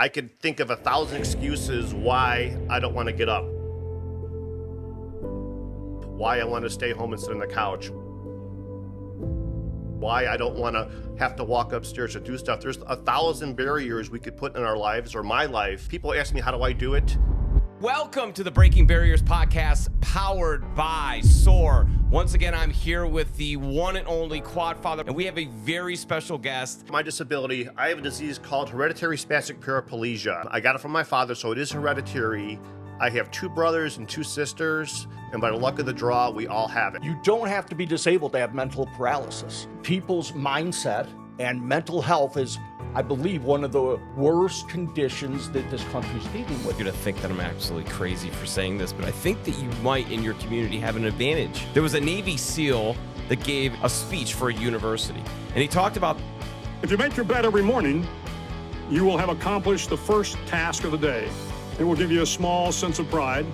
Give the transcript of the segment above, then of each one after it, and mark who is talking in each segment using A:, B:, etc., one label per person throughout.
A: I could think of 1,000 excuses why I don't want to get up, why I want to stay home and sit on the couch, why I don't want to have to walk upstairs to do stuff. There's 1,000 barriers we could put in our lives or my life. People ask me, how do I do it?
B: Welcome to the Breaking Barriers podcast, powered by S.O.A.R. Once again, I'm here with the one and only Quad Father, and we have a very special guest.
A: My disability, I have a disease called Hereditary Spastic Paraplegia. I got it from my father, so it is hereditary. I have 2 brothers and 2 sisters, and by the luck of the draw, we all have it.
C: You don't have to be disabled to have mental paralysis. People's mindset and mental health is, I believe, one of the worst conditions that this country's dealing with.
B: You're gonna think that I'm absolutely crazy for saying this, but I think that you might in your community have an advantage. There was a Navy SEAL that gave a speech for a university, and he talked about,
D: if you make your bed every morning, you will have accomplished the first task of the day. It will give you a small sense of pride.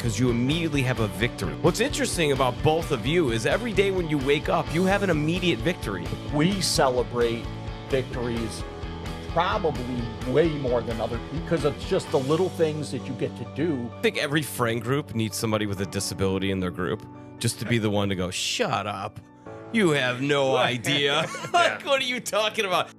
B: because you immediately have a victory. What's interesting about both of you is every day when you wake up, you have an immediate victory.
C: We celebrate victories probably way more than other people because it's just the little things that you get to do.
B: I think every friend group needs somebody with a disability in their group just to be the one to go, shut up. You have no idea. Like, what are you talking about?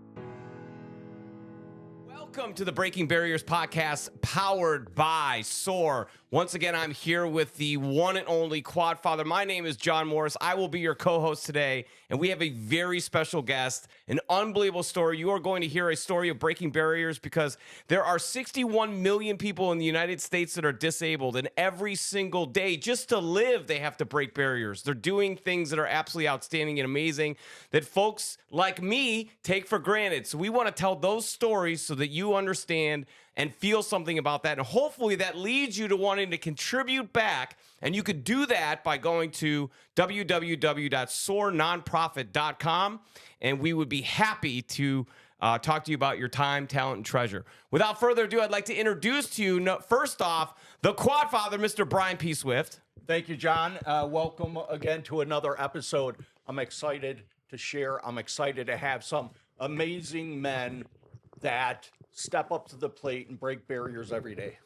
B: Welcome to the Breaking Barriers podcast, powered by S.O.A.R. Once again, I'm here with the one and only Quad Father. My name is John Morris. I will be your co-host today, and we have a very special guest, an unbelievable story. You are going to hear a story of breaking barriers because there are 61 million people in the United States that are disabled, and every single day, just to live, they have to break barriers. They're doing things that are absolutely outstanding and amazing that folks like me take for granted. So we want to tell those stories so that you understand and feel something about that. And hopefully that leads you to wanting to contribute back. And you could do that by going to www.soarnonprofit.com. And we would be happy to talk to you about your time, talent, and treasure. Without further ado, I'd like to introduce to you, first off, the Quad Father, Mr. Brian P. Swift.
C: Thank you, John. Welcome again to another episode. I'm excited to share. I'm excited to have some amazing men that step up to the plate and break barriers every day.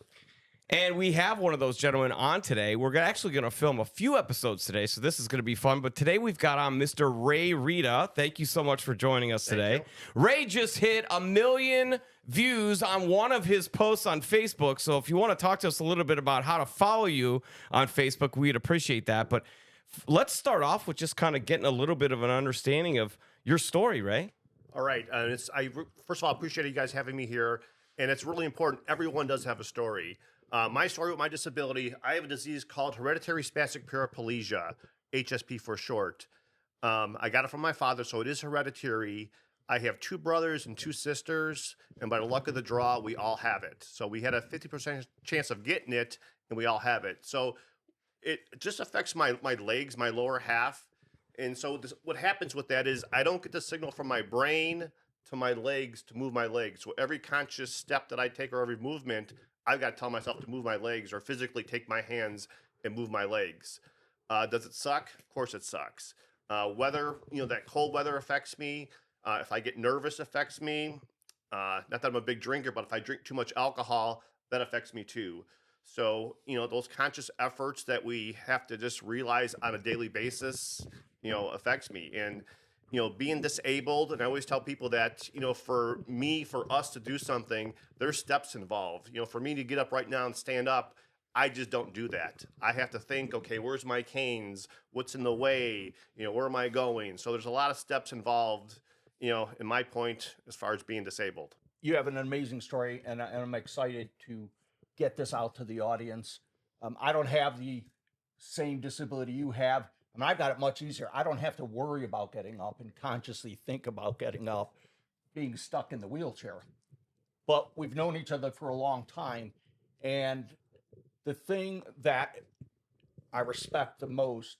B: And we have one of those gentlemen on today. We're actually going to film a few episodes today, so this is going to be fun. But today we've got on Mr. Ray Rita. Thank you so much for joining us today. Ray just hit 1 million views on one of his posts on Facebook. So if you want to talk to us a little bit about how to follow you on Facebook, we'd appreciate that. But let's start off with just kind of getting a little bit of an understanding of your story, Ray.
A: All right. First of all, I appreciate you guys having me here. And it's really important. Everyone does have a story. My story with my disability, I have a disease called Hereditary Spastic Paraplegia, HSP for short. I got it from my father, so it is hereditary. I have 2 brothers and 2 sisters, and by the luck of the draw, we all have it. So we had a 50% chance of getting it, and we all have it. So it just affects my legs, my lower half. And so what happens with that is I don't get the signal from my brain to my legs to move my legs. So every conscious step that I take or every movement, I've got to tell myself to move my legs or physically take my hands and move my legs. Does it suck? Of course it sucks. Weather, that cold weather affects me. If I get nervous, affects me. Not that I'm a big drinker, but if I drink too much alcohol, that affects me too. So, those conscious efforts that we have to just realize on a daily basis, affects me. And, being disabled, and I always tell people that, for us to do something, there's steps involved. For me to get up right now and stand up, I just don't do that. I have to think, okay, where's my canes? What's in the way? Where am I going? So there's a lot of steps involved, in my point, as far as being disabled.
C: You have an amazing story, and I'm excited to get this out to the audience. I don't have the same disability you have. I mean, I've got it much easier. I don't have to worry about getting up and consciously think about getting up, being stuck in the wheelchair. But we've known each other for a long time. And the thing that I respect the most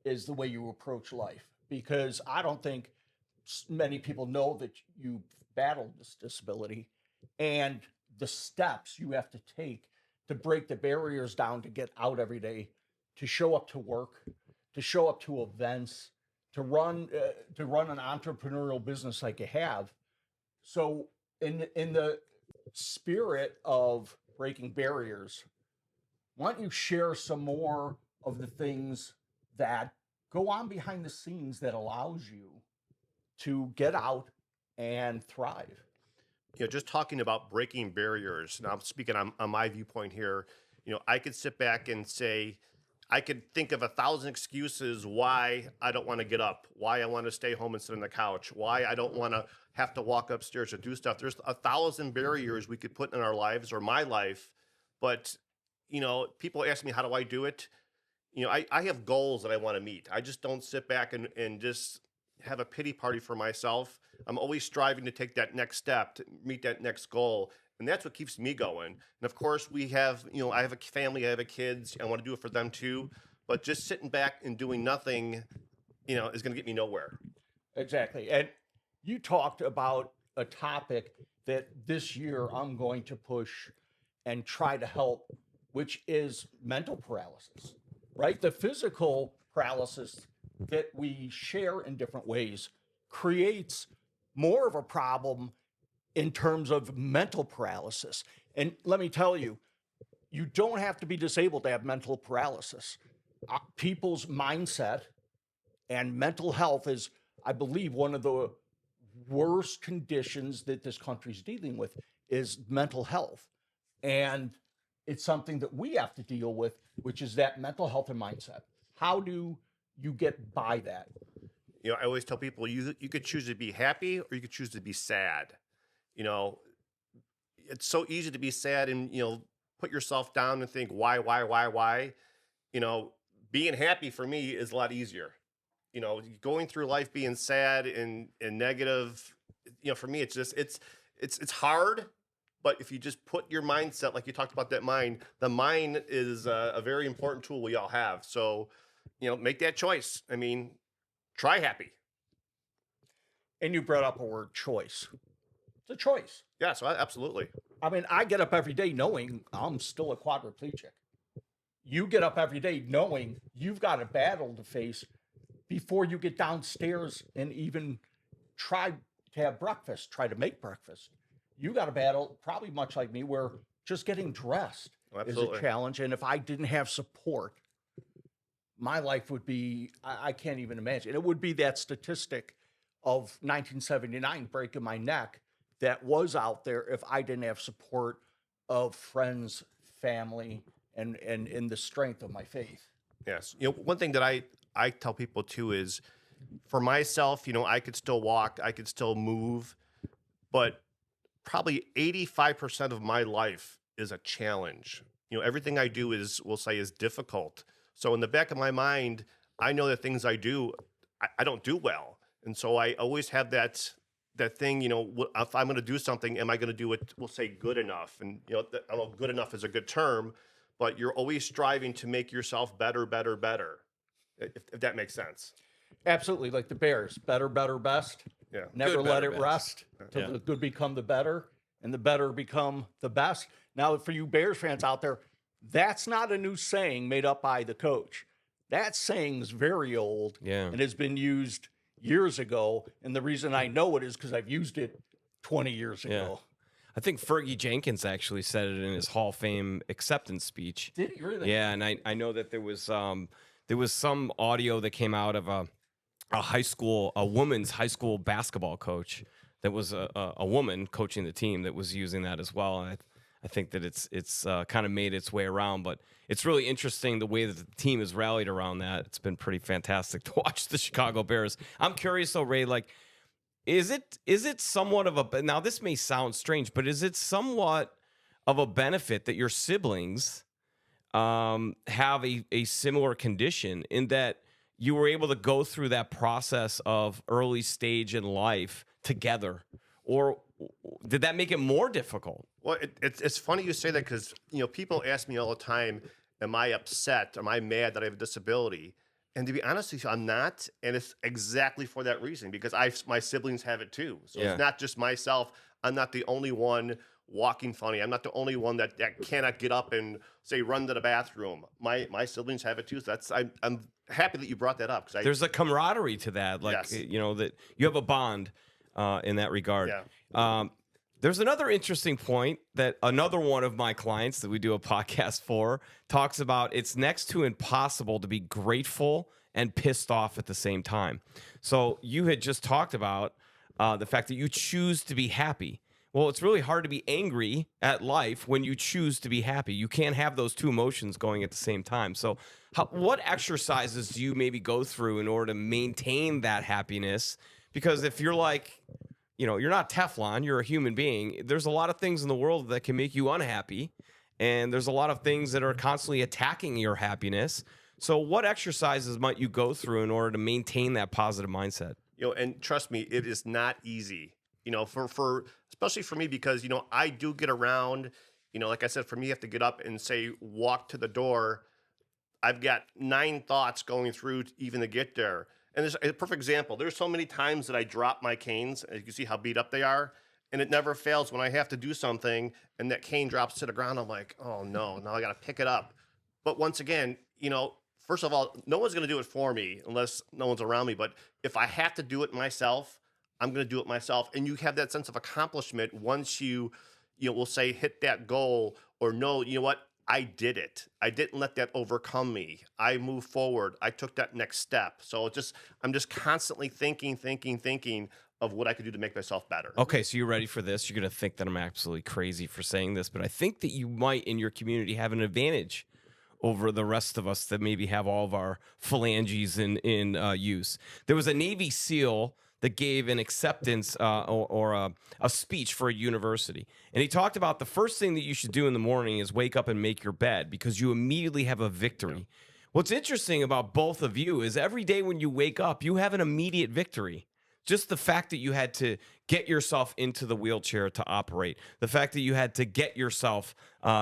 C: is the way you approach life. Because I don't think many people know that you battled this disability and the steps you have to take to break the barriers down to get out every day, to show up to work, to show up to events, to run an entrepreneurial business like you have. So in the spirit of breaking barriers, why don't you share some more of the things that go on behind the scenes that allows you to get out and thrive?
A: Just talking about breaking barriers. Now, I'm speaking on my viewpoint here. I could sit back and say, I could think of 1,000 excuses why I don't want to get up, why I want to stay home and sit on the couch, why I don't want to have to walk upstairs to do stuff. There's 1,000 barriers we could put in our lives or my life. But, people ask me, how do I do it? I have goals that I want to meet. I just don't sit back and just have a pity party for myself. I'm always striving to take that next step to meet that next goal. And that's what keeps me going. And of course, I have a family, I have kids. I want to do it for them too. But just sitting back and doing nothing, is going to get me nowhere.
C: Exactly. And you talked about a topic that this year I'm going to push and try to help, which is mental paralysis, right? The physical paralysis that we share in different ways creates more of a problem in terms of mental paralysis. And let me tell you, you don't have to be disabled to have mental paralysis. People's mindset and mental health is, I believe, one of the worst conditions that this country's dealing with is mental health. And it's something that we have to deal with, which is that mental health and mindset. How do you get by that?
A: I always tell people you could choose to be happy or you could choose to be sad. It's so easy to be sad and, put yourself down and think, why? Being happy for me is a lot easier. Going through life being sad and negative, for me, it's just, it's hard. But if you just put your mindset, like you talked about the mind is a very important tool we all have. So, make that choice. I mean, try happy.
C: And you brought up a word, choice. It's a choice.
A: Yeah, so absolutely.
C: I mean, I get up every day knowing I'm still a quadriplegic. You get up every day knowing you've got a battle to face before you get downstairs and even try to have breakfast, try to make breakfast. You got a battle, probably much like me, where just getting dressed is a challenge. And if I didn't have support, my life would be, I can't even imagine. It would be that statistic of 1979 breaking my neck that was out there if I didn't have support of friends, family, and in the strength of my faith.
A: Yes. One thing that I tell people too is, for myself, I could still walk, I could still move, but probably 85% of my life is a challenge. Everything I do we'll say is difficult. So in the back of my mind, I know that things I do, I don't do well. And so I always have that thing, if I'm going to do something, am I going to do it, we'll say good enough? And, I don't know, good enough is a good term, but you're always striving to make yourself better, if that makes sense.
C: Absolutely. Like the Bears, better, best.
A: Yeah.
C: Never
B: Good,
C: let
B: better,
C: it rest till the good become the better and the better become the best. Now, for you Bears fans out there, that's not a new saying made up by the coach. That saying's very old and has been used years ago. And the reason I know it is because I've used it 20 years ago.
B: I think Fergie Jenkins actually said it in his Hall of Fame acceptance speech.
C: Did he really?
B: Yeah, and I know that there was some audio that came out of a woman's high school basketball coach that was a woman coaching the team that was using that as well. And I think that it's kind of made its way around, but it's really interesting the way that the team has rallied around that. It's been pretty fantastic to watch the Chicago Bears. I'm curious though, Ray, like, is it somewhat of a, now this may sound strange, but is it somewhat of a benefit that your siblings have a similar condition in that you were able to go through that process of early stage in life together, or did that make it more difficult?
A: Well, it's funny you say that because, people ask me all the time, am I upset? Am I mad that I have a disability? And to be honest with you, I'm not. And it's exactly for that reason, because my siblings have it too. So It's not just myself. I'm not the only one walking funny. I'm not the only one that cannot get up and say, run to the bathroom. My siblings have it too. So I'm happy that you brought that up.
B: There's a camaraderie to that. Like,
A: Yes.
B: that you have a bond in that regard.
A: Yeah.
B: There's another interesting point that another one of my clients that we do a podcast for talks about. It's next to impossible to be grateful and pissed off at the same time. So you had just talked about the fact that you choose to be happy. Well, it's really hard to be angry at life when you choose to be happy. You can't have those two emotions going at the same time. So what exercises do you maybe go through in order to maintain that happiness? Because if you're like, you're not Teflon, you're a human being. There's a lot of things in the world that can make you unhappy. And there's a lot of things that are constantly attacking your happiness. So what exercises might you go through in order to maintain that positive mindset?
A: And trust me, it is not easy, for especially for me, because, I do get around, like I said, for me, you have to get up and say, walk to the door. I've got 9 thoughts going through even to get there. And there's a perfect example. There's so many times that I drop my canes, and you can see how beat up they are. And it never fails when I have to do something and that cane drops to the ground. I'm like, oh no, now I got to pick it up. But once again, first of all, no one's going to do it for me unless no one's around me. But if I have to do it myself, I'm going to do it myself. And you have that sense of accomplishment once you will say, hit that goal, or no, you know what? I did it. I didn't let that overcome me. I moved forward. I took that next step. So I'm just constantly thinking of what I could do to make myself better.
B: Okay, so you're ready for this. You're going to think that I'm absolutely crazy for saying this, but I think that you might in your community have an advantage over the rest of us that maybe have all of our phalanges in use. There was a Navy SEAL that gave an acceptance or a speech for a university. And he talked about the first thing that you should do in the morning is wake up and make your bed because you immediately have a victory. What's interesting about both of you is every day when you wake up, you have an immediate victory. Just the fact that you had to get yourself into the wheelchair to operate, the fact that you had to get yourself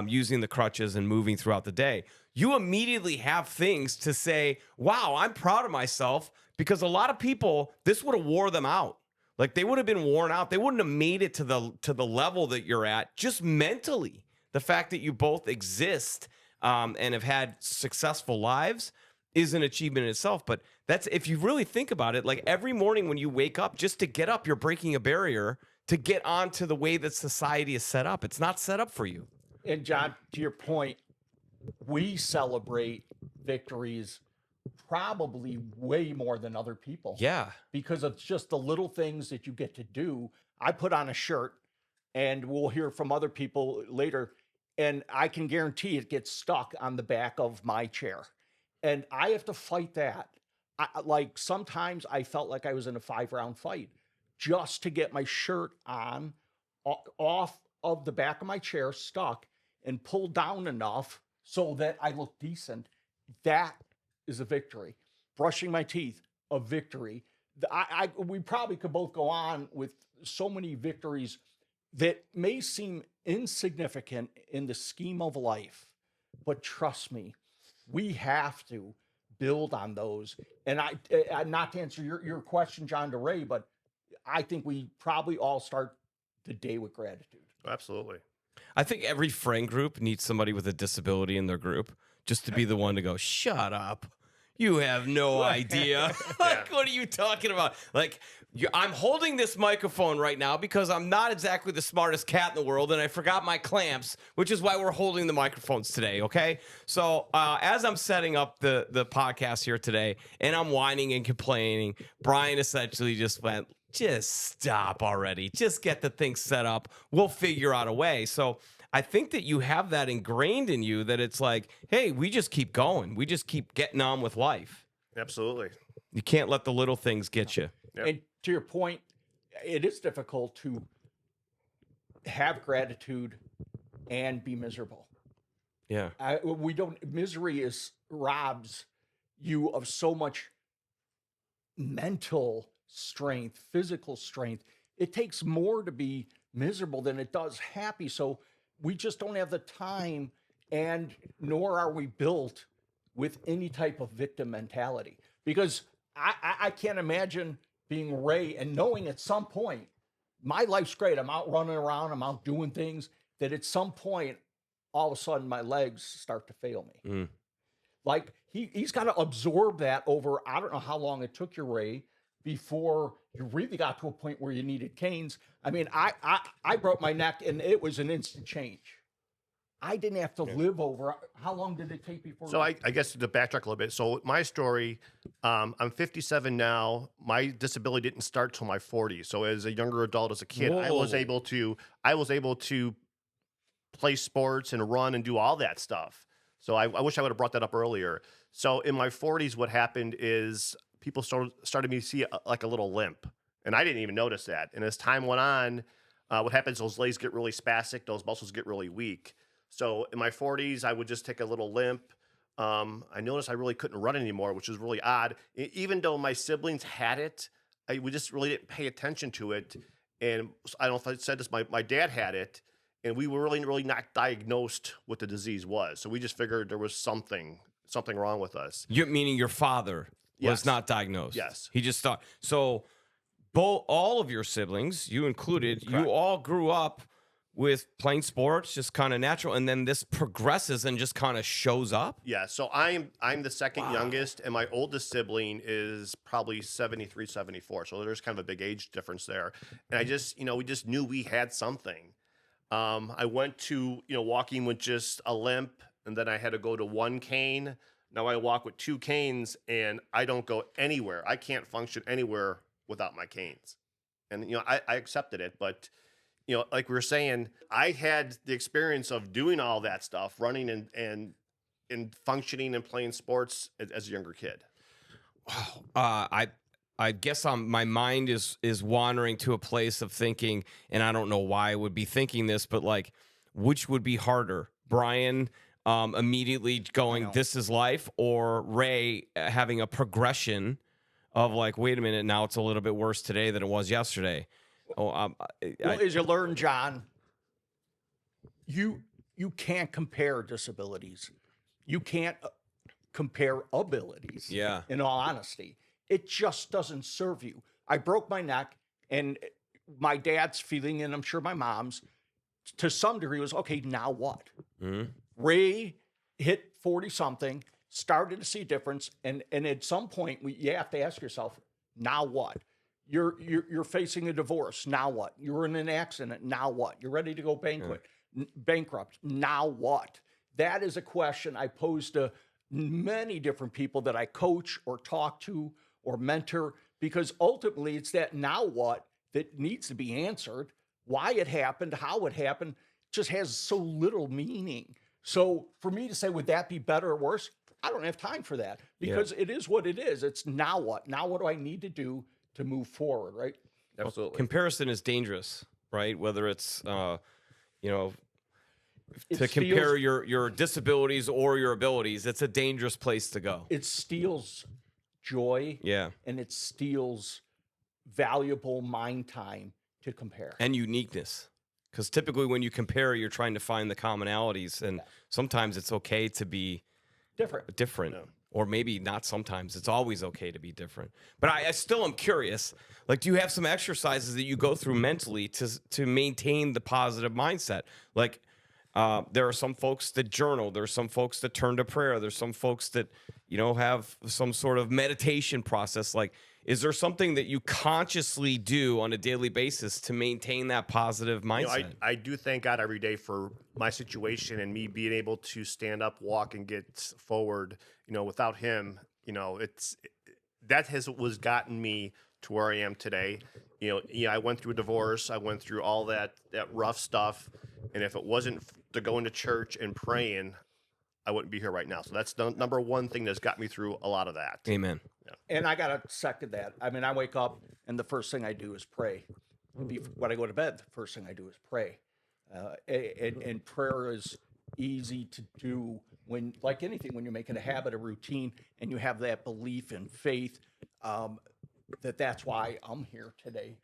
B: using the crutches and moving throughout the day, you immediately have things to say, wow, I'm proud of myself, because a lot of people, this would have wore them out. Like they would have been worn out. They wouldn't have made it to the level that you're at just mentally. The fact that you both exist and have had successful lives is an achievement in itself. But that's, if you really think about it, like every morning when you wake up, just to get up, you're breaking a barrier to get onto the way that society is set up. It's not set up for you.
C: And John, to your point, we celebrate victories probably way more than other people.
B: Yeah.
C: Because of just the little things that you get to do. I put on a shirt, and we'll hear from other people later, and I can guarantee it gets stuck on the back of my chair. And I have to fight that. Like sometimes I felt like I was in a 5-round fight just to get my shirt on, off of the back of my chair, stuck, and pulled down enough so that I look decent. That is a victory. Brushing my teeth, a victory. We probably could both go on with so many victories that may seem insignificant in the scheme of life, but trust me, we have to build on those. And I not to answer your question, John DeRay, but I think we probably all start the day with gratitude.
A: Absolutely.
B: I think every friend group needs somebody with a disability in their group just to be the one to go, shut up. You have no idea. Like, what are you talking about? Like, I'm holding this microphone right now because I'm not exactly the smartest cat in the world, and I forgot my clamps, which is why we're holding the microphones today, okay? So as I'm setting up the podcast here today, and I'm whining and complaining, Brian essentially just went, just stop already. Just get the thing set up. We'll figure out a way. So I think that you have that ingrained in you, that it's like, hey, we just keep going. We just keep getting on with life.
A: Absolutely.
B: You can't let the little things get you.
A: Yep.
C: And to your point, it is difficult to have gratitude and be miserable.
B: Yeah.
C: Misery robs you of so much mental strength, physical strength. It takes more to be miserable than it does happy. So we just don't have the time, and nor are we built with any type of victim mentality. Because I can't imagine being Ray and knowing at some point, my life's great. I'm out running around. I'm out doing things, that at some point, all of a sudden, my legs start to fail me.
B: Mm.
C: Like he's got to absorb that over, I don't know how long it took you, Ray, before you really got to a point where you needed canes. I mean, I broke my neck and it was an instant change. I didn't have to live over. How long did it take before?
A: So I guess to backtrack a little bit. So my story, I'm 57 now. My disability didn't start till my 40s. So as a younger adult, as a kid, I was
B: Whoa.
A: able to play sports and run and do all that stuff. So I wish I would have brought that up earlier. So in my 40s, what happened is people started me to see like a little limp, and I didn't even notice that. And as time went on, what happens? Those legs get really spastic. Those muscles get really weak. So in my 40s, I would just take a little limp. I noticed I really couldn't run anymore, which was really odd. Even though my siblings had it, we just really didn't pay attention to it. And I don't know if I said this, my dad had it, and we were really not diagnosed what the disease was. So we just figured there was something wrong with us.
B: Meaning your father was
A: Yes.
B: not diagnosed.
A: Yes.
B: He just thought. So all of your siblings, you included, you
A: Correct.
B: all grew up with playing sports, just kind of natural, and then this progresses and just kind of shows up.
A: Yeah, so I'm the second youngest, and my oldest sibling is probably 73, 74. So there's kind of a big age difference there. And I just, we just knew we had something. I went to, walking with just a limp, and then I had to go to one cane. Now I walk with two canes, and I don't go anywhere. I can't function anywhere without my canes. And, I accepted it, but like we were saying, I had the experience of doing all that stuff, running and functioning and playing sports as a younger kid.
B: I guess my mind is wandering to a place of thinking, and I don't know why I would be thinking this, but like, which would be harder, Brian immediately going, "This is life," or Ray having a progression of like, "Wait a minute, now it's a little bit worse today than it was yesterday."
C: Well, as you learn, John, you can't compare disabilities. You can't compare abilities.
B: Yeah.
C: In all honesty, it just doesn't serve you. I broke my neck, and my dad's feeling, and I'm sure my mom's, to some degree, was okay. Now what?
B: Mhm.
C: Ray hit 40 something, started to see a difference, and at some point, you have to ask yourself, now what? You're facing a divorce. Now what? You're in an accident. Now what? You're ready to go bankrupt. Now what? That is a question I pose to many different people that I coach or talk to or mentor, because ultimately it's that now what that needs to be answered. Why it happened, how it happened, just has so little meaning. So for me to say, would that be better or worse? I don't have time for that, because it is what it is. It's now what? Now what do I need to do to move forward, right?
A: Absolutely.
B: Comparison is dangerous, right? Whether it's
C: It
B: to compare your disabilities or your abilities, it's a dangerous place to go.
C: It steals joy,
B: Yeah.
C: and it steals valuable mind time to compare.
B: And uniqueness. Because typically when you compare, you're trying to find the commonalities, and sometimes it's okay to be different.
A: Yeah.
B: Or maybe not sometimes. It's always okay to be different. But I still am curious. Like, do you have some exercises that you go through mentally to maintain the positive mindset? Like, there are some folks that journal. There's some folks that turn to prayer. There's some folks that, have some sort of meditation process. Like, is there something that you consciously do on a daily basis to maintain that positive mindset?
A: I do thank God every day for my situation and me being able to stand up, walk, and get forward. Without him, was gotten me to where I am today. I went through a divorce. I went through all that rough stuff. And if it wasn't to going to church and praying, I wouldn't be here right now. So that's the number one thing that's got me through a lot of that.
B: Amen.
C: And I got to second that. I mean, I wake up and the first thing I do is pray. When I go to bed, the first thing I do is pray. And prayer is easy to do when, like anything, when you're making a habit, a routine, and you have that belief and faith that's why I'm here today.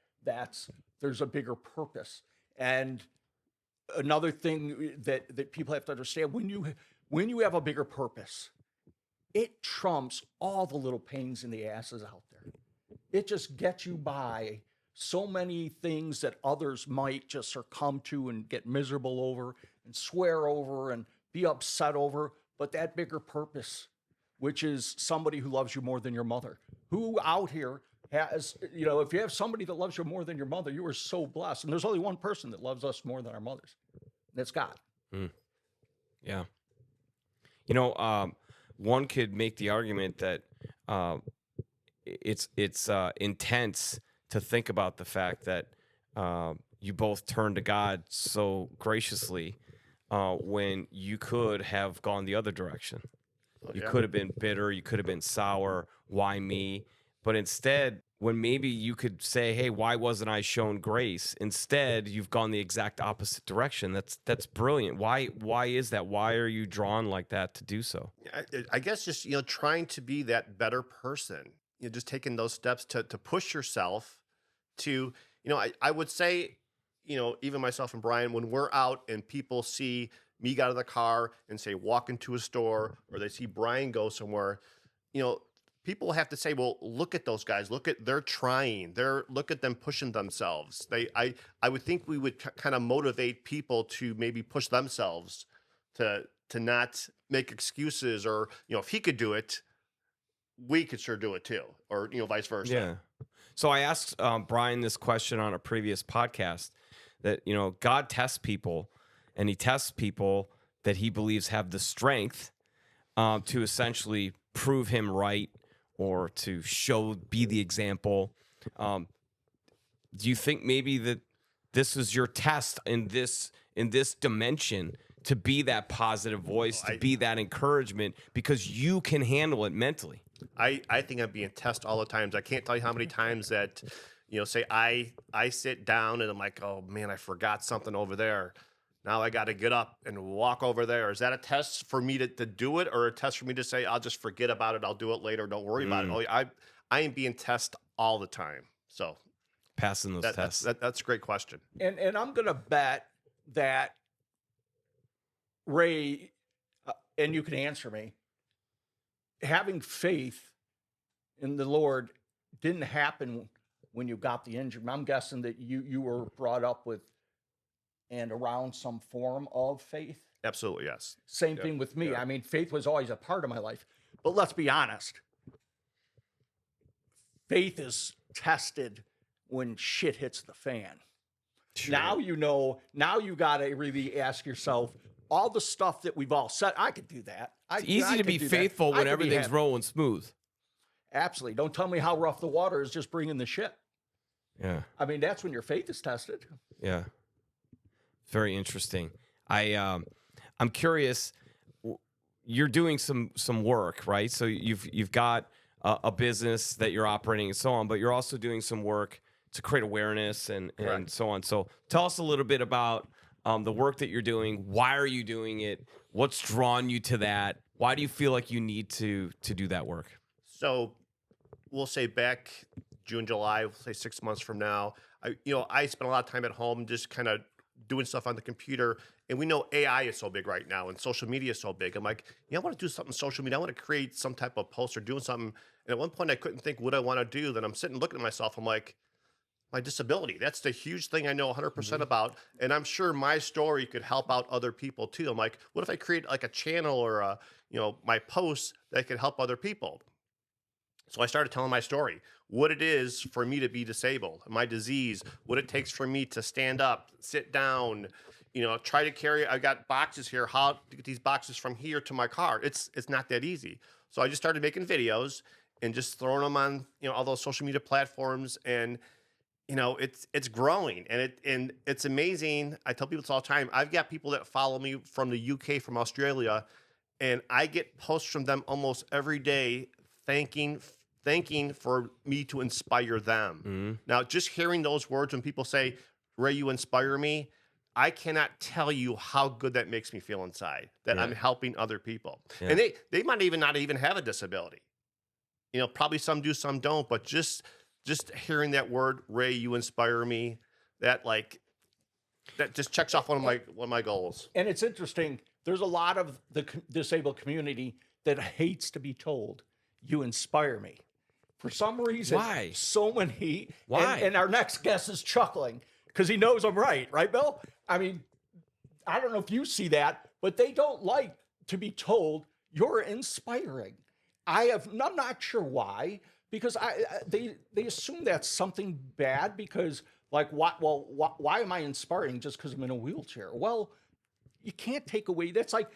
C: There's a bigger purpose. And another thing that people have to understand, when you have a bigger purpose, it trumps all the little pains in the asses out there. It just gets you by so many things that others might just succumb to and get miserable over and swear over and be upset over. But that bigger purpose, which is somebody who loves you more than your mother, who out here has, you know, if you have somebody that loves you more than your mother, you are so blessed. And there's only one person that loves us more than our mothers. That's God.
B: Yeah. You know, one could make the argument that it's intense to think about the fact that you both turned to God so graciously when you could have gone the other direction. You could have been bitter. You could have been sour. Why me? But instead, when maybe you could say, "Hey, why wasn't I shown grace?" Instead, you've gone the exact opposite direction. That's brilliant. Why is that? Why are you drawn like that to do so?
A: I guess just, trying to be that better person, just taking those steps to push yourself to, I would say, even myself and Brian, when we're out and people see me get out of the car and say, walk into a store, or they see Brian go somewhere, people have to say, well, look at those guys. They're trying. Look at them pushing themselves. I would think we would kind of motivate people to maybe push themselves to not make excuses, or, if he could do it, we could sure do it too, or, vice versa.
B: Yeah. So I asked Brian this question on a previous podcast that, God tests people, and he tests people that he believes have the strength to essentially prove him right, or to be the example. Do you think maybe that this is your test in this dimension, to be that positive voice, to be that encouragement, because you can handle it mentally?
A: I think I'm being tested all the times. I can't tell you how many times that, say I sit down and I'm like, oh man, I forgot something over there. Now I got to get up and walk over there. Is that a test for me to do it, or a test for me to say, I'll just forget about it, I'll do it later, don't worry about it? Oh, I am being tested all the time. So
B: passing those tests.
A: That's a great question.
C: And I'm going to bet that Ray, and you can answer me, having faith in the Lord didn't happen when you got the injury. I'm guessing that you were brought up with and around some form of faith.
A: Absolutely, yes.
C: Same thing with me.
A: Yeah.
C: I mean, faith was always a part of my life. But let's be honest. Faith is tested when shit hits the fan.
B: Sure.
C: Now you got to really ask yourself, all the stuff that we've all said, I could do that.
B: It's easy to be faithful when everything's rolling smooth.
C: Absolutely. Don't tell me how rough the water is just bringing the shit.
B: Yeah.
C: I mean, that's when your faith is tested.
B: Yeah. Very interesting. I'm curious. You're doing some work, right? So you've got a business that you're operating and so on, but you're also doing some work to create awareness and so on. So tell us a little bit about the work that you're doing. Why are you doing it? What's drawn you to that? Why do you feel like you need to do that work?
A: So we'll say back June, July, we'll say 6 months from now, I spent a lot of time at home just kind of doing stuff on the computer. And we know AI is so big right now, and social media is so big. I'm like, I want to do something social media. I want to create some type of post or doing something. And at one point I couldn't think what I want to do. Then I'm sitting looking at myself. I'm like, my disability, that's the huge thing I know 100% about. And I'm sure my story could help out other people too. I'm like, what if I create like a channel or my posts that could help other people? So I started telling my story, what it is for me to be disabled, my disease, what it takes for me to stand up, sit down, try to carry. I got boxes here, how to get these boxes from here to my car. It's not that easy. So I just started making videos and just throwing them on, all those social media platforms. And, it's growing, and it's amazing. I tell people this all the time. I've got people that follow me from the UK, from Australia, and I get posts from them almost every day thanking for me to inspire them.
B: Mm-hmm.
A: Now, just hearing those words when people say, Ray, you inspire me, I cannot tell you how good that makes me feel inside, that I'm helping other people.
B: Yeah.
A: And they might not even have a disability. Probably some do, some don't, but just hearing that word, Ray, you inspire me, that just checks off one of my goals.
C: And it's interesting. There's a lot of the disabled community that hates to be told, you inspire me. For some reason,
B: why?
C: So many.
B: Why?
C: And our next guest is chuckling because he knows I'm right, Bill? I mean, I don't know if you see that, but they don't like to be told you're inspiring. I'm not sure why, because they assume that's something bad because like why am I inspiring just because I'm in a wheelchair? Well, you can't take away. That's like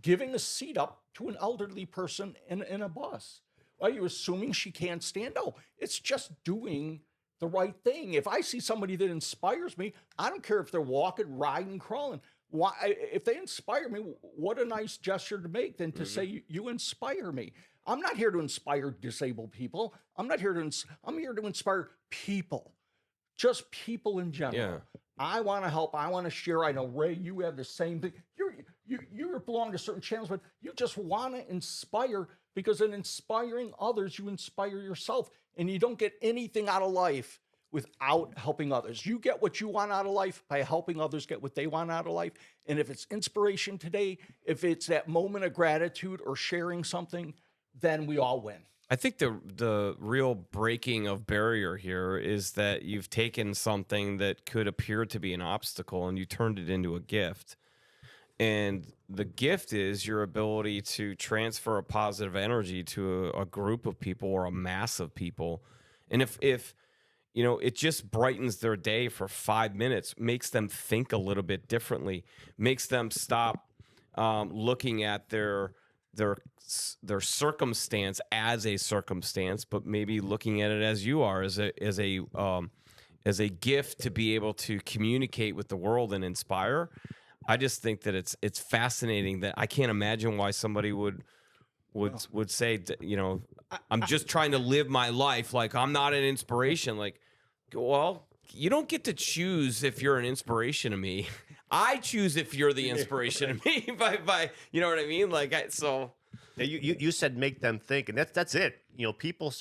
C: giving a seat up to an elderly person in a bus. Are you assuming she can't stand? No, it's just doing the right thing. If I see somebody that inspires me, I don't care if they're walking, riding, crawling. Why, if they inspire me, what a nice gesture to make than to say you inspire me. I'm not here to inspire disabled people. I'm here to inspire people, just people in general.
B: Yeah.
C: I want to help. I want to share. I know, Ray, you have the same thing. You belong to certain channels, but you just want to inspire, because in inspiring others, you inspire yourself, and you don't get anything out of life without helping others. You get what you want out of life by helping others get what they want out of life. And if it's inspiration today, if it's that moment of gratitude or sharing something, then we all win.
B: I think the real breaking of barrier here is that you've taken something that could appear to be an obstacle and you turned it into a gift. And the gift is your ability to transfer a positive energy to a group of people or a mass of people. And if you know, it just brightens their day for 5 minutes, makes them think a little bit differently, makes them stop looking at their circumstance as a circumstance, but maybe looking at it as you are, as a gift to be able to communicate with the world and inspire. I just think that it's fascinating that I can't imagine why somebody would say, you know, I'm just trying to live my life like I'm not an inspiration. Like, well, you don't get to choose if you're an inspiration to me. I choose if you're the inspiration to me by you know what I mean? Like,
A: You said make them think, and that's it. You know, people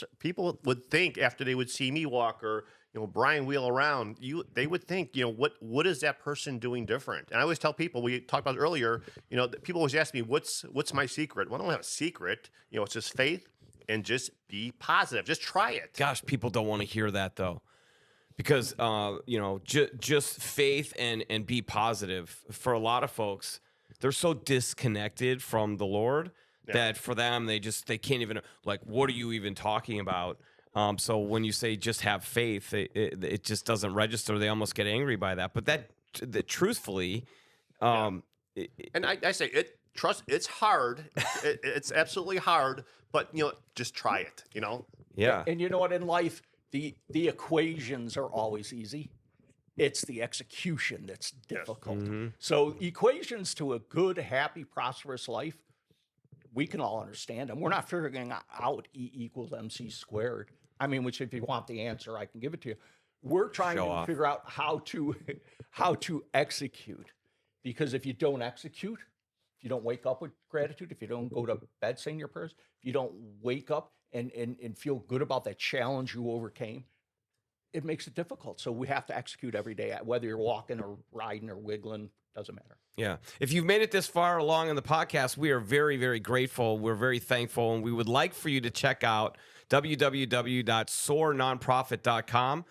A: would think after they would see me walk or, you know, Brian wheel around, they would think, you know, what is that person doing different? And I always tell people, we talked about it earlier, you know, people always ask me, what's my secret? Well, I don't have a secret. You know, it's just faith and just be positive. Just try it.
B: gosh, people don't want to hear that though. Because you know, just faith and be positive. For a lot of folks, they're so disconnected from the Lord that for them they can't even, like, what are you even talking about? So when you say just have faith, it just doesn't register. They almost get angry by that. But that truthfully,
A: And I say it's hard. It's absolutely hard, but you know, just try it. You know.
B: yeah.
C: And you know what? In life, the equations are always easy. It's the execution that's difficult. So equations to a good, happy, prosperous life, we can all understand them. We're not figuring out E equals MC squared. I mean, which if you want the answer, I can give it to you. We're trying to figure out how to execute. Because if you don't execute, if you don't wake up with gratitude, if you don't go to bed saying your prayers, if you don't wake up and feel good about that challenge you overcame, it makes it difficult. So we have to execute every day, whether you're walking or riding or wiggling, doesn't matter.
B: Yeah. If you've made it this far along in the podcast, we are very, very grateful. We're very thankful. And we would like for you to check out www.soarnonprofit.com.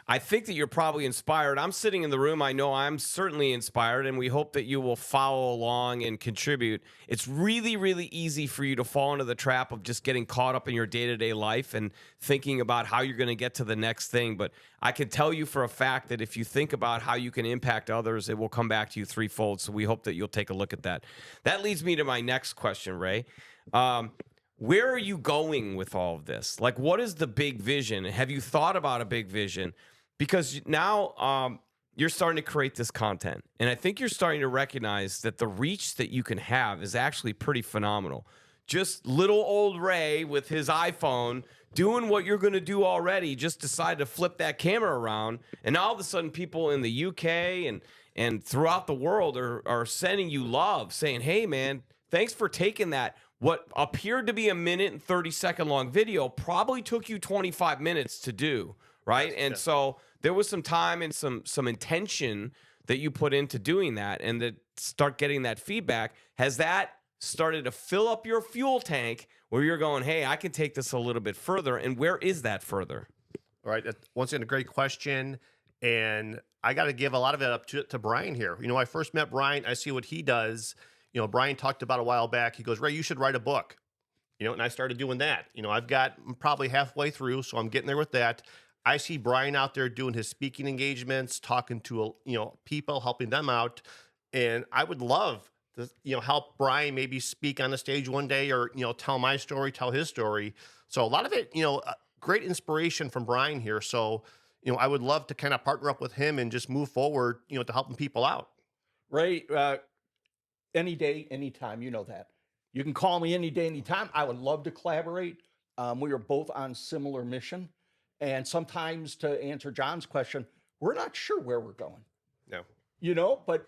B: I think that you're probably inspired. I'm sitting in the room. I know I'm certainly inspired, and we hope that you will follow along and contribute. It's really, really easy for you to fall into the trap of just getting caught up in your day-to-day life and thinking about how you're going to get to the next thing. But I can tell you for a fact that if you think about how you can impact others, it will come back to you threefold. So we hope that you'll take a look at that. That leads me to my next question, Ray. Where are you going with all of this? Like, what is the big vision? Have you thought about a big vision? Because now you're starting to create this content. And I think you're starting to recognize that the reach that you can have is actually pretty phenomenal. Just little old Ray with his iPhone doing what you're going to do already, just decided to flip that camera around. And all of a sudden people in the UK and throughout the world are sending you love, saying, hey, man, thanks for taking that. What appeared to be a 1:30 long video probably took you 25 minutes to do. Right. And so there was some time and some intention that you put into doing that, and that start getting that feedback. Has that started to fill up your fuel tank where you're going, hey, I can take this a little bit further? And where is that further?
A: All right. Once again, a great question. And I got to give a lot of it up to Brian here. You know, I first met Brian. I see what he does. You know, Brian talked about a while back. He goes, Ray, you should write a book. and I started doing that. I'm probably halfway through, so I'm getting there with that. I see Brian out there doing his speaking engagements, talking to, people, helping them out. And I would love to, help Brian maybe speak on the stage one day, or, tell my story, tell his story. So a lot of it, great inspiration from Brian here. So, I would love to kind of partner up with him and just move forward, to helping people out.
C: Ray, any day, anytime, you know that. You can call me any day, anytime. I would love to collaborate. We are both on similar mission. And sometimes, to answer John's question, we're not sure where we're going.
A: No.
C: But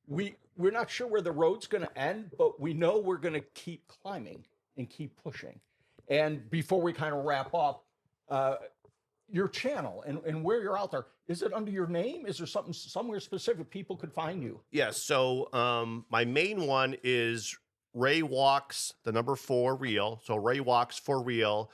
C: we're not sure where the road's going to end, but we know we're going to keep climbing and keep pushing. And before we kind of wrap up, your channel and where you're out there, is it under your name? Is there something somewhere specific people could find you?
A: Yes. So my main one is Ray Walks, the number 4 Real. So Ray Walks for Real.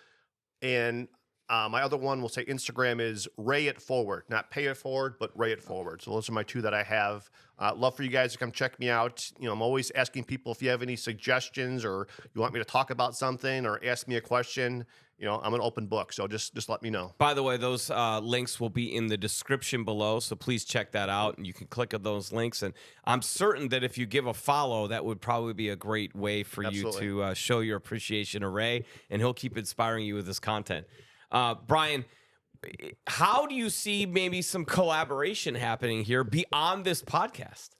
A: And my other one, will say Instagram, is Ray It Forward, not Pay It Forward, but Ray It Forward. So those are my 2 that I have. Love for you guys to come check me out. I'm always asking people if you have any suggestions, or you want me to talk about something, or ask me a question. I'm an open book, so just let me know.
B: By the way, those links will be in the description below, so please check that out, and you can click on those links. And I'm certain that if you give a follow, that would probably be a great way for
A: Absolutely.
B: you to show your appreciation to Ray, and he'll keep inspiring you with his content. Brian, how do you see maybe some collaboration happening here beyond this podcast?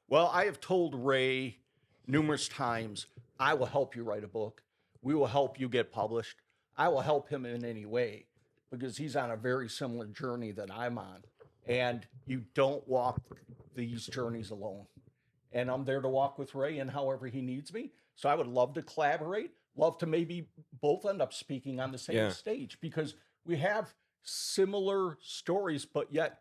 C: Well, I have told Ray numerous times, I will help you write a book. We will help you get published. I will help him in any way, because he's on a very similar journey that I'm on. And you don't walk these journeys alone. And I'm there to walk with Ray and however he needs me. So I would love to collaborate, love to maybe both end up speaking on the same stage, because we have similar stories, but yet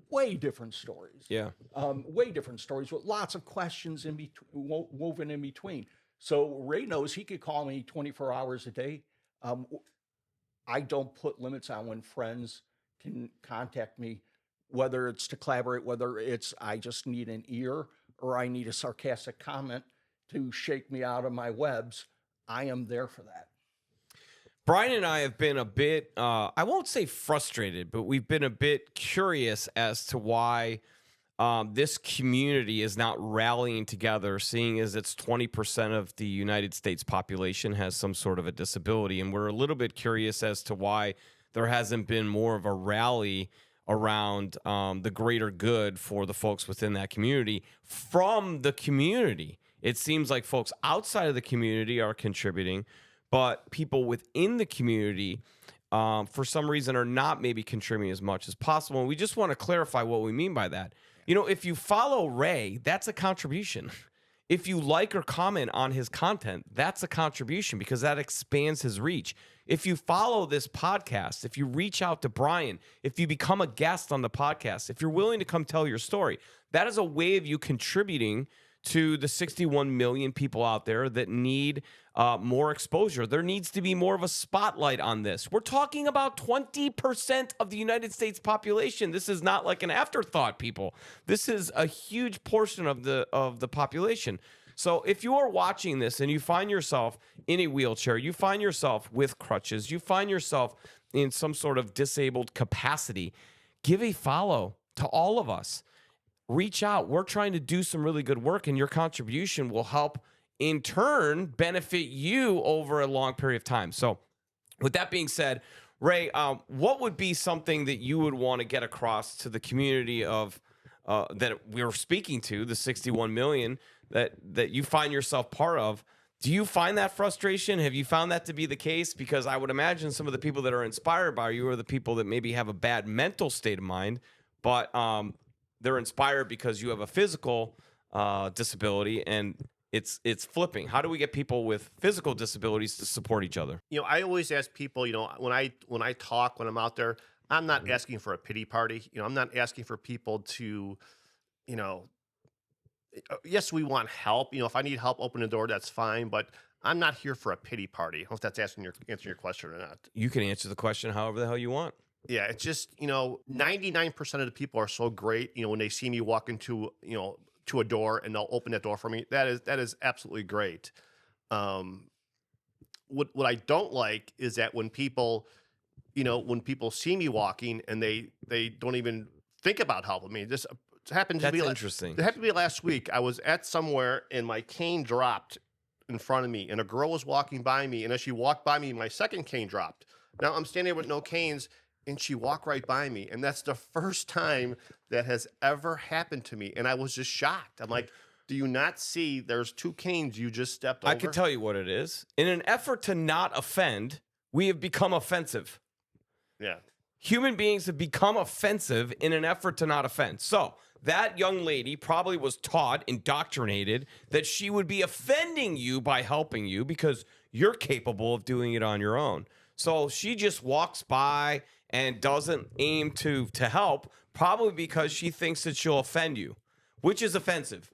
C: way different stories. Way different stories with lots of questions in between, woven in between. So Ray knows he could call me 24 hours a day. I don't put limits on when friends can contact me, whether it's to collaborate, whether it's I just need an ear, or I need a sarcastic comment to shake me out of my webs. I am there for that.
B: Brian and I have been a bit, I won't say frustrated, but we've been a bit curious as to why this community is not rallying together, seeing as it's 20% of the United States population has some sort of a disability. And we're a little bit curious as to why there hasn't been more of a rally around the greater good for the folks within that community from the community. It seems like folks outside of the community are contributing, but people within the community, for some reason, are not maybe contributing as much as possible. And we just want to clarify what we mean by that. If you follow Ray, that's a contribution. If you like or comment on his content, that's a contribution, because that expands his reach. If you follow this podcast, if you reach out to Brian, if you become a guest on the podcast, if you're willing to come tell your story, that is a way of you contributing to the 61 million people out there that need more exposure. There needs to be more of a spotlight on this. We're talking about 20% of the United States population. This is not like an afterthought, people. This is a huge portion of the population. So if you are watching this and you find yourself in a wheelchair, you find yourself with crutches, you find yourself in some sort of disabled capacity, give a follow to all of us. Reach out. We're trying to do some really good work, and your contribution will help, in turn, benefit you over a long period of time. So with that being said, Ray, what would be something that you would want to get across to the community of that we're speaking to, the 61 million that you find yourself part of? Do you find that frustration? Have you found that to be the case? Because I would imagine some of the people that are inspired by you are the people that maybe have a bad mental state of mind, but they're inspired because you have a physical disability, and it's flipping. How do we get people with physical disabilities to support each other?
A: I always ask people, when I talk, when I'm out there, I'm not asking for a pity party. I'm not asking for people to, yes, we want help. If I need help, open the door, that's fine. But I'm not here for a pity party. I don't know if that's answering your question or not.
B: You can answer the question however the hell you want.
A: Yeah, it's just, 99% of the people are so great, when they see me walk into, to a door and they'll open that door for me. That is absolutely great. what I don't like is that when people, when people see me walking and they don't even think about helping me. This happened to
B: That's
A: me.
B: interesting.
A: It happened to me last week. I was at somewhere and my cane dropped in front of me, and a girl was walking by me, and as she walked by me, my second cane dropped. Now I'm standing there with no canes, and she walked right by me, and that's the first time that has ever happened to me, and I was just shocked. I'm like, do you not see there's two canes you just stepped over?
B: I can tell you what it is. In an effort to not offend, we have become offensive.
A: Yeah.
B: Human beings have become offensive in an effort to not offend. So that young lady probably was taught, indoctrinated, that she would be offending you by helping you because you're capable of doing it on your own. So she just walks by and doesn't aim to help, probably because she thinks that she'll offend you, which is offensive.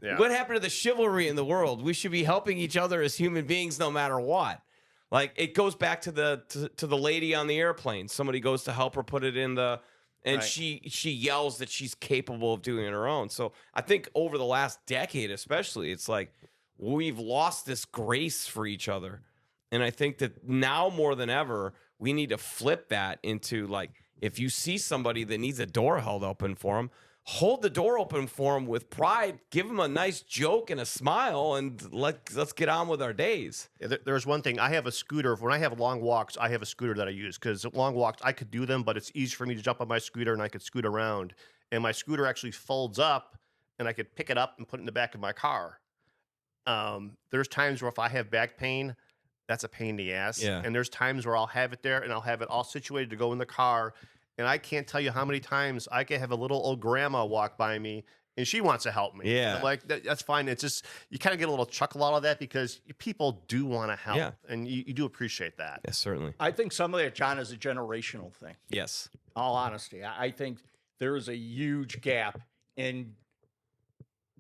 A: Yeah.
B: What happened to the chivalry in the world? We should be helping each other as human beings no matter what. Like, it goes back to the lady on the airplane. Somebody goes to help her put it in the, and
A: Right.
B: she yells that she's capable of doing it on her own. So I think over the last decade, especially, it's like we've lost this grace for each other. And I think that now more than ever, we need to flip that into, like, if you see somebody that needs a door held open for them, hold the door open for them with pride, give them a nice joke and a smile, and let's get on with our days.
A: Yeah, there's one thing. I have a scooter. When I have long walks, I have a scooter that I use because long walks, I could do them, but it's easy for me to jump on my scooter and I could scoot around. And my scooter actually folds up and I could pick it up and put it in the back of my car. There's times where if I have back pain, that's a pain in the ass.
B: Yeah.
A: And there's times where I'll have it there and I'll have it all situated to go in the car. And I can't tell you how many times I can have a little old grandma walk by me and she wants to help me.
B: Yeah.
A: I'm like, that's fine. It's just, you kind of get a little chuckle out of that because people do want to help.
B: Yeah.
A: And you do appreciate that.
B: Yes, certainly.
C: I think some of that, John, is a generational thing.
B: Yes.
C: All honesty, I think there is a huge gap in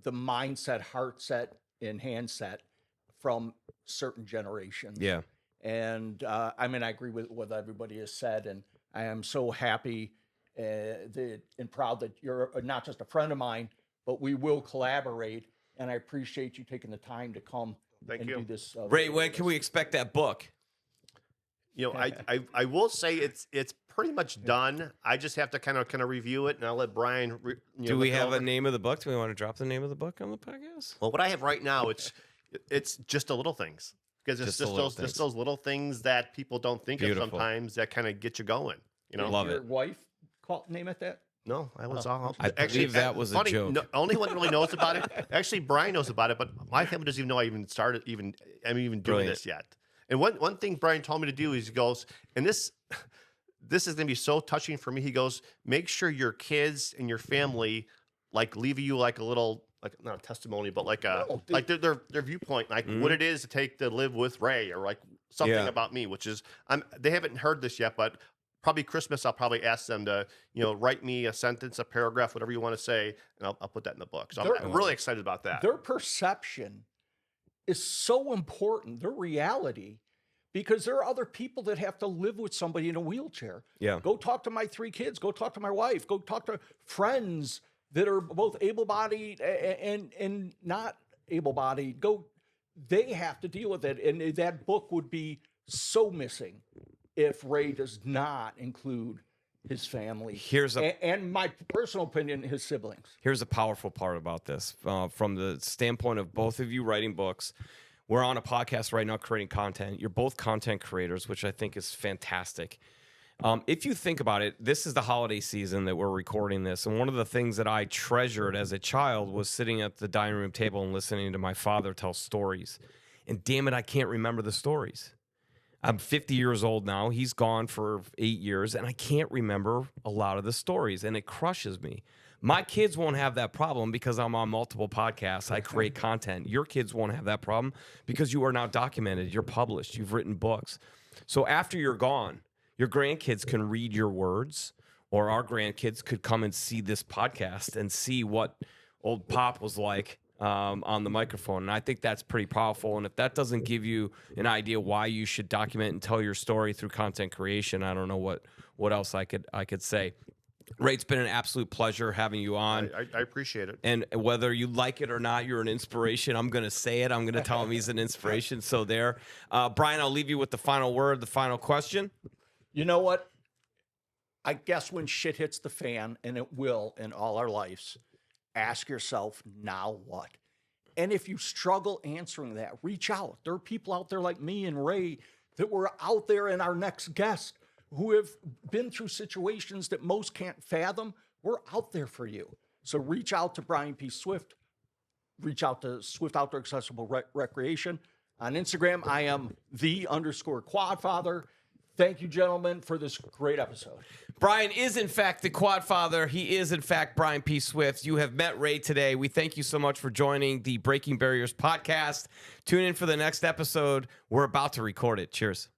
C: the mindset, heart set, and hand set from certain generations.
B: Yeah.
C: And I mean, I agree with what everybody has said, and I am so happy and proud that you're not just a friend of mine, but we will collaborate. And I appreciate you taking the time to come
A: Thank
C: and
A: you.
C: do this.
B: Ray, when can we expect that book?
A: I will say it's pretty much done. I just have to kind of review it, and I'll let Brian.
B: Do we
A: look it
B: have
A: over.
B: a name of the book? Do we want to drop the name of the book on the podcast?
A: Well, what I have right now, it's just the little things because it's
B: Just the
A: just
B: little
A: those
B: things.
A: just those little things that people don't think
B: Beautiful.
A: of sometimes that kind of get you going.
B: Love
C: Your
B: it.
C: wife name it that?
A: No, I was all.
B: I believe that was a
A: funny,
B: joke.
A: No, only one really knows about it. Actually, Brian knows about it, but my family doesn't even know I'm even doing
B: Brilliant.
A: this yet. And one thing Brian told me to do is he goes, and this is going to be so touching for me. He goes, make sure your kids and your family leave you like a little, like not a testimony, but like their viewpoint, like what it is to live with Ray, or like something
B: Yeah.
A: about me, which is they haven't heard this yet, but probably Christmas I'll probably ask them to write me a sentence, a paragraph, whatever you want to say, and I'll put that in the book. So I'm really excited about that.
C: Their perception is so important, their reality, because there are other people that have to live with somebody in a wheelchair.
B: Yeah.
C: Go talk to my 3 kids, go talk to my wife, go talk to friends that are both able-bodied and not able-bodied. They have to deal with it. And that book would be so missing if Ray does not include his family. And my personal opinion, his siblings.
B: Here's a powerful part about this. From the standpoint of both of you writing books, we're on a podcast right now creating content. You're both content creators, which I think is fantastic. If you think about it, this is the holiday season that we're recording this. And one of the things that I treasured as a child was sitting at the dining room table and listening to my father tell stories. And damn it, I can't remember the stories. I'm 50 years old now. He's gone for 8 years, and I can't remember a lot of the stories, and it crushes me. My kids won't have that problem because I'm on multiple podcasts. I create content. Your kids won't have that problem because you are now documented. You're published. You've written books. So after you're gone, your grandkids can read your words, or our grandkids could come and see this podcast and see what old Pop was like on the microphone. And I think that's pretty powerful. And if that doesn't give you an idea why you should document and tell your story through content creation, I don't know what else I could say. Ray, it's been an absolute pleasure having you on.
A: I appreciate it.
B: And whether you like it or not, you're an inspiration. I'm going to say it. I'm going to tell him he's an inspiration. So there. Brian, I'll leave you with the final word, the final question.
C: You know what? I guess when shit hits the fan, and it will in all our lives, ask yourself, now what? And if you struggle answering that, reach out. There are people out there like me and Ray that were out there, and our next guest, who have been through situations that most can't fathom. We're out there for you. So reach out to Brian P. Swift. Reach out to Swift Outdoor Accessible Recreation. On Instagram, I am _Quadfather. Thank you, gentlemen, for this great episode.
B: Brian is, in fact, the Quadfather. He is, in fact, Brian P. Swift. You have met Ray today. We thank you so much for joining the Breaking Barriers podcast. Tune in for the next episode. We're about to record it. Cheers.